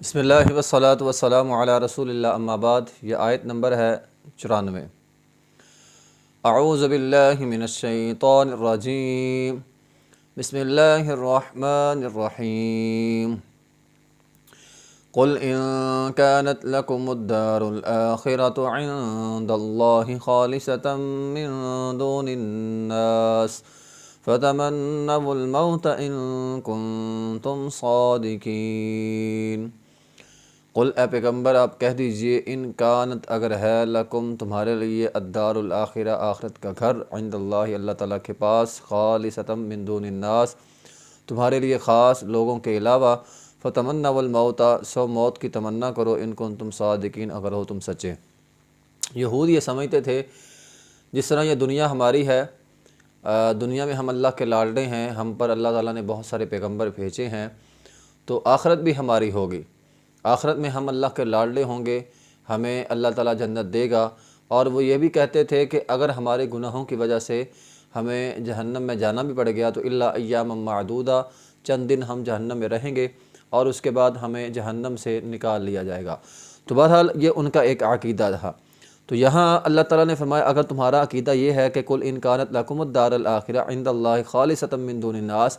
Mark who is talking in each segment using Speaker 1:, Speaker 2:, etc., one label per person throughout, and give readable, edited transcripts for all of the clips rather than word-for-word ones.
Speaker 1: بسم اللہ والصلاۃ والسلام علی رسول اللہ اما بعد۔ یہ آیت نمبر ہے 94۔ اعوذ باللہ من الشیطان الرجیم، بسم اللہ الرحمن الرحیم۔ قل ان كانت لكم الدار الآخرة عند الله خالصة من دون الناس فتمنوا الموت ان كنتم صادقین۔ قل اے پیغمبر آپ کہہ دیجئے، ان کانت اگر ہے، لکم تمہارے لیے، الدار الآخرہ آخرت کا گھر، عند اللہ اللہ تعالیٰ کے پاس، خالصۃ من دون الناس تمہارے لیے خاص لوگوں کے علاوہ، فتمنوا الموت سو موت کی تمنا کرو، ان کنتم صادقین اگر ہو تم سچے۔ یہود یہ سمجھتے تھے جس طرح یہ دنیا ہماری ہے، دنیا میں ہم اللہ کے لاڈلے ہیں، ہم پر اللہ تعالیٰ نے بہت سارے پیغمبر بھیجے ہیں، تو آخرت بھی ہماری ہوگی، آخرت میں ہم اللہ کے لاڈلے ہوں گے، ہمیں اللہ تعالیٰ جنت دے گا۔ اور وہ یہ بھی کہتے تھے کہ اگر ہمارے گناہوں کی وجہ سے ہمیں جہنم میں جانا بھی پڑ گیا تو الا ایاما معدودہ، چند دن ہم جہنم میں رہیں گے اور اس کے بعد ہمیں جہنم سے نکال لیا جائے گا۔ تو بہرحال یہ ان کا ایک عقیدہ تھا۔ تو یہاں اللہ تعالیٰ نے فرمایا اگر تمہارا عقیدہ یہ ہے کہ قل ان کانت لکم الدار الآخرہ عند اللہ خالصۃ من دون الناس،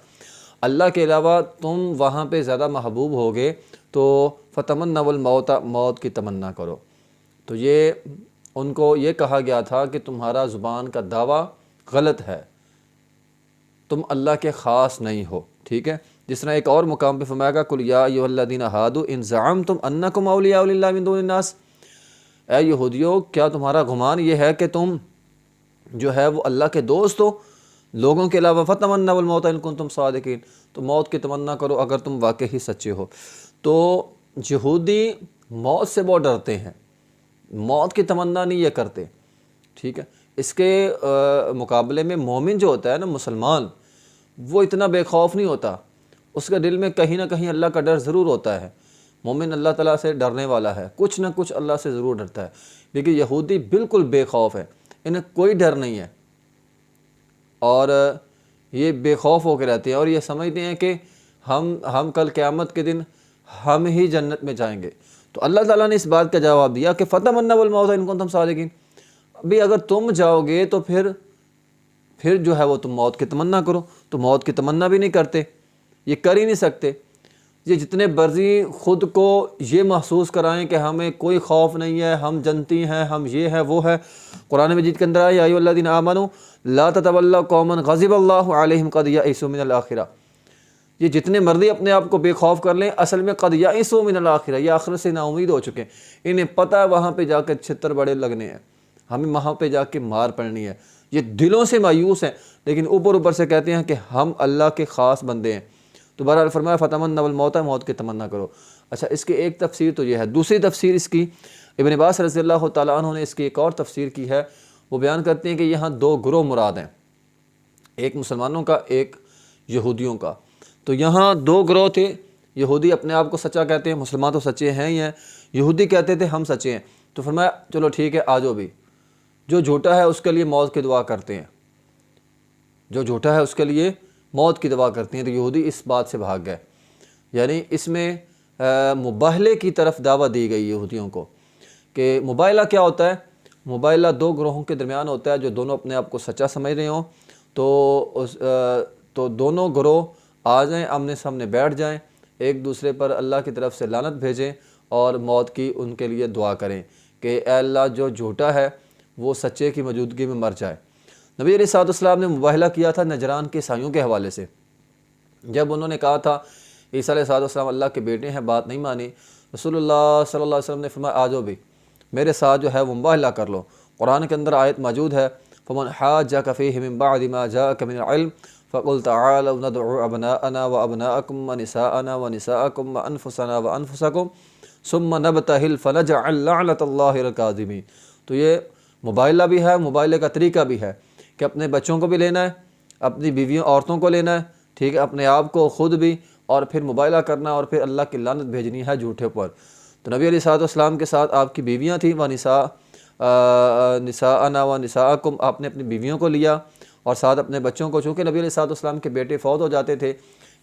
Speaker 1: اللہ کے علاوہ تم وہاں پہ زیادہ محبوب ہوگے تو فتمنوا الموت، موت کی تمنا کرو۔ تو یہ ان کو یہ کہا گیا تھا کہ تمہارا زبان کا دعویٰ غلط ہے، تم اللہ کے خاص نہیں ہو، ٹھیک ہے۔ جس طرح ایک اور مقام پہ فرمایا گا قل یا ایھا الذین ھادوا ان زعمتم انکم اولیاء للہ من دون الناس، اے یہودیو کیا تمہارا گمان یہ ہے کہ تم جو ہے وہ اللہ کے دوست ہو لوگوں کے علاوہ، فتمنوا الموت ان کنتم صادقین، تو موت کی تمنا کرو اگر تم واقعی سچے ہو۔ تو یہودی موت سے بہت ڈرتے ہیں، موت کی تمنا نہیں یہ کرتے، ٹھیک ہے۔ اس کے مقابلے میں مومن جو ہوتا ہے نا، مسلمان، وہ اتنا بے خوف نہیں ہوتا، اس کے دل میں کہیں نہ کہیں اللہ کا ڈر ضرور ہوتا ہے۔ مومن اللہ تعالیٰ سے ڈرنے والا ہے، کچھ نہ کچھ اللہ سے ضرور ڈرتا ہے، لیکن یہودی بالکل بے خوف ہے، انہیں کوئی ڈر نہیں ہے، اور یہ بے خوف ہو کے رہتے ہیں اور یہ سمجھتے ہیں کہ ہم کل قیامت کے دن ہم ہی جنت میں جائیں گے۔ تو اللہ تعالیٰ نے اس بات کا جواب دیا کہ فتمنوا الموت ان کنتم صادقین، ابھی اگر تم جاؤ گے تو پھر جو ہے وہ تم موت کی تمنا کرو، تو موت کی تمنا بھی نہیں کرتے، یہ کر ہی نہیں سکتے۔ یہ جتنے برزی خود کو یہ محسوس کرائیں کہ ہمیں کوئی خوف نہیں ہے، ہم جنتی ہیں، ہم یہ ہے وہ ہے، قرآن مجید کے اندر آیا یا ایھا الذین آمنوا لا تتولوا قوما غضب اللہ علیہم قد یئسوا من الآخرہ، یہ جتنے مرضی اپنے آپ کو بے خوف کر لیں، اصل میں قد یئسوا من الآخرہ، یہ آخرت سے نا امید ہو چکے ہیں، انہیں پتہ ہے وہاں پہ جا کے چھتر بڑے لگنے ہیں، ہمیں وہاں پہ جا کے مار پڑنی ہے، یہ دلوں سے مایوس ہیں لیکن اوپر سے کہتے ہیں کہ ہم اللہ کے خاص بندے ہیں۔ تو بہرحال فرمایا فتمنوا الموت، موت کی تمنا کرو۔ اچھا، اس کی ایک تفسیر تو یہ ہے، دوسری تفسیر اس کی ابن عباس رضی اللہ تعالیٰ عنہ نے اس کی ایک اور تفسیر کی ہے، وہ بیان کرتے ہیں کہ یہاں دو گروہ مراد ہیں، ایک مسلمانوں کا، ایک یہودیوں کا۔ تو یہاں دو گروہ تھے، یہودی اپنے آپ کو سچا کہتے ہیں، مسلمان تو سچے ہیں ہی ہیں، یہودی کہتے تھے ہم سچے ہیں۔ تو فرمایا چلو ٹھیک ہے آ جاؤ بھی، جو جھوٹا ہے اس کے لیے موت کی دعا کرتے ہیں، جو جھوٹا ہے اس کے لیے موت کی دعا کرتے ہیں۔ تو یہودی اس بات سے بھاگ گئے، یعنی اس میں مباہلے کی طرف دعوت دی گئی یہودیوں کو، کہ مباہلہ کیا ہوتا ہے؟ مباہلہ دو گروہوں کے درمیان ہوتا ہے جو دونوں اپنے آپ کو سچا سمجھ رہے ہوں، تو دونوں گروہ آ جائیں، آمنے سامنے بیٹھ جائیں، ایک دوسرے پر اللہ کی طرف سے لعنت بھیجیں اور موت کی ان کے لیے دعا کریں کہ اے اللہ جو جھوٹا ہے وہ سچے کی موجودگی میں مر جائے۔ نبی علیہ السلام نے مباہلہ کیا تھا نجران کے عیسائیوں کے حوالے سے، جب انہوں نے کہا تھا عیسیٰ علیہ السلام اللہ کے بیٹے ہیں، بات نہیں مانی، رسول اللہ صلی اللہ علیہ وسلم نے فرمایا آ جاؤ بھی میرے ساتھ جو ہے وہ مباہلہ کر لو۔ قرآن کے اندر آیت موجود ہے فمن حاجک فیہ من بعد ما جاءک من العلم فقل تعالوا ندعو ابناءنا وابناءکم ونساءنا ونساءکم وانفسنا وانفسکم ثم نبتہل فنجعل لعنۃ اللہ الکاذبین۔ تو یہ مباہلہ بھی ہے، مباہلے کا طریقہ بھی ہے کہ اپنے بچوں کو بھی لینا ہے، اپنی بیویوں عورتوں کو لینا ہے، ٹھیک ہے، اپنے آپ کو خود بھی، اور پھر مباہلہ کرنا اور پھر اللہ کی لعنت بھیجنی ہے جھوٹے پر۔ تو نبی علیہ السلام کے ساتھ آپ کی بیویاں تھیں، نساءنا و نساءکم، آپ نے اپنی بیویوں کو لیا اور ساتھ اپنے بچوں کو، چونکہ نبی علیہ السلام کے بیٹے فوت ہو جاتے تھے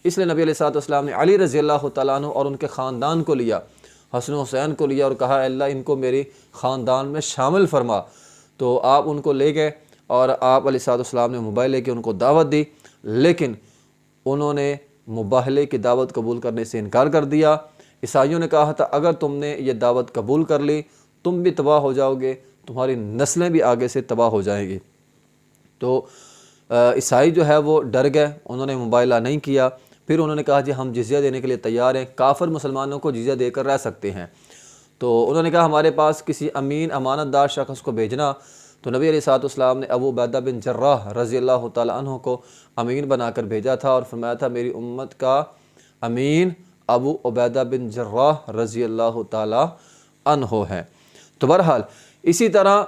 Speaker 1: اس لیے نبی علیہ الصلوۃ والسلام نے علی رضی اللہ تعالیٰ عنہ اور ان کے خاندان کو لیا، حسن و حسین کو لیا اور کہا اے اللہ ان کو میری خاندان میں شامل فرما۔ تو آپ ان کو لے گئے اور آپ علیہ الصلوۃ والسلام نے موبائل لے کے ان کو دعوت دی، لیکن انہوں نے مباہلے کی دعوت قبول کرنے سے انکار کر دیا۔ عیسائیوں نے کہا تھا اگر تم نے یہ دعوت قبول کر لی تم بھی تباہ ہو جاؤ گے، تمہاری نسلیں بھی آگے سے تباہ ہو جائیں گی۔ تو عیسائی جو ہے وہ ڈر گئے، انہوں نے مباہلہ نہیں کیا۔ پھر انہوں نے کہا جی ہم جزیہ دینے کے لیے تیار ہیں، کافر مسلمانوں کو جزیہ دے کر رہ سکتے ہیں۔ تو انہوں نے کہا ہمارے پاس کسی امین امانت دار شخص کو بھیجنا۔ تو نبی علیہ الصلوۃ والسلام نے ابو عبیدہ بن جراح رضی اللہ تعالیٰ عنہ کو امین بنا کر بھیجا تھا اور فرمایا تھا میری امت کا امین ابو عبیدہ بن جراح رضی اللہ تعالیٰ عنہ ہے۔ تو بہرحال اسی طرح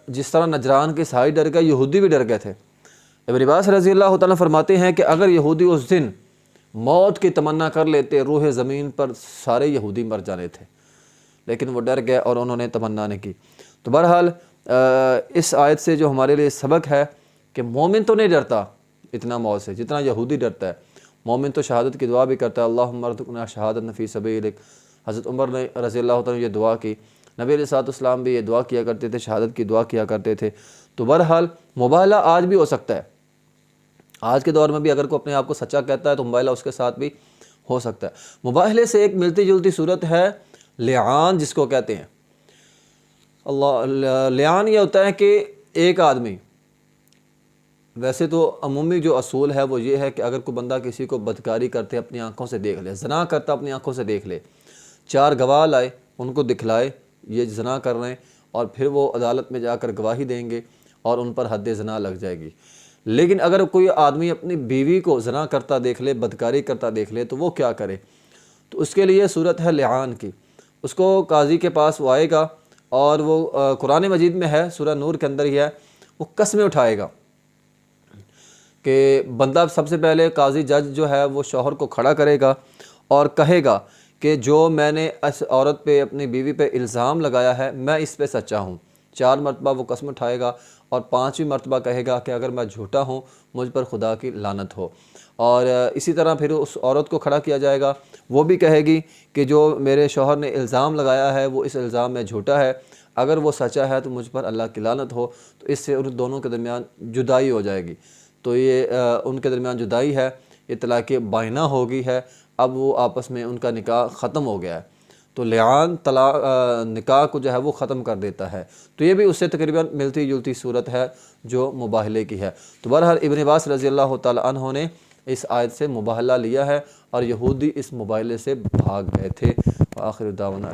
Speaker 1: جس طرح نجران کے عیسائی ڈر گئے، یہودی بھی ڈر گئے تھے۔ ابن عباس رضی اللہ تعالیٰ فرماتے ہیں کہ اگر یہودی اس دن موت کی تمنا کر لیتے روح زمین پر سارے یہودی مر جانے تھے، لیکن وہ ڈر گئے اور انہوں نے تمنا نہیں کی۔ تو بہرحال اس آیت سے جو ہمارے لیے سبق ہے کہ مومن تو نہیں ڈرتا اتنا موت سے جتنا یہودی ڈرتا ہے۔ مومن تو شہادت کی دعا بھی کرتا ہے، اللہم ارزقنا شہادۃ فی سبیلک۔ حضرت عمر نے رضی اللہ تعالیٰ یہ دعا کی، نبی علیہ الصلوۃ والسلام بھی یہ دعا کیا کرتے تھے، شہادت کی دعا کیا کرتے تھے۔ تو بہرحال مباہلہ آج بھی ہو سکتا ہے، آج کے دور میں بھی اگر کوئی اپنے آپ کو سچا کہتا ہے تو مباہلہ اس کے ساتھ بھی ہو سکتا ہے۔ مباہلے سے ایک ملتی جلتی صورت ہے لعان جس کو کہتے ہیں۔ لعان یہ ہوتا ہے کہ ایک آدمی، ویسے تو عمومی جو اصول ہے وہ یہ ہے کہ اگر کوئی بندہ کسی کو بدکاری کرتے اپنی آنکھوں سے دیکھ لے، زنا کرتا اپنی آنکھوں سے دیکھ لے، 4 گواہ لائے ان کو دکھلائے یہ زنا کر رہے ہیں، اور پھر وہ عدالت میں جا کر گواہی دیں گے اور ان پر حد زنا لگ جائے گی۔ لیکن اگر کوئی آدمی اپنی بیوی کو زنا کرتا دیکھ لے، بدکاری کرتا دیکھ لے تو وہ کیا کرے؟ تو اس کے لیے صورت ہے لعان کی۔ اس کو قاضی کے پاس وہ آئے گا اور وہ قرآن مجید میں ہے، سورہ نور کے اندر ہی ہے، وہ قسمیں اٹھائے گا کہ بندہ سب سے پہلے قاضی جج جو ہے وہ شوہر کو کھڑا کرے گا اور کہے گا کہ جو میں نے اس عورت پہ اپنی بیوی پہ الزام لگایا ہے میں اس پہ سچا ہوں۔ 4 مرتبہ وہ قسم اٹھائے گا اور 5ویں مرتبہ کہے گا کہ اگر میں جھوٹا ہوں مجھ پر خدا کی لعنت ہو۔ اور اسی طرح پھر اس عورت کو کھڑا کیا جائے گا، وہ بھی کہے گی کہ جو میرے شوہر نے الزام لگایا ہے وہ اس الزام میں جھوٹا ہے، اگر وہ سچا ہے تو مجھ پر اللہ کی لعنت ہو۔ تو اس سے ان دونوں کے درمیان جدائی ہو جائے گی۔ تو یہ ان کے درمیان جدائی ہے، یہ طلاق بائنہ ہو گئی ہے، اب وہ آپس میں ان کا نکاح ختم ہو گیا ہے۔ تو لعان نکاح کو جو ہے وہ ختم کر دیتا ہے۔ تو یہ بھی اس سے تقریباً ملتی جلتی صورت ہے جو مباہلے کی ہے۔ تو بہرحال ابن عباس رضی اللہ تعالیٰ عنہ نے اس آیت سے مباہلہ لیا ہے اور یہودی اس مباہلے سے بھاگ گئے تھے۔ وآخر دعوانا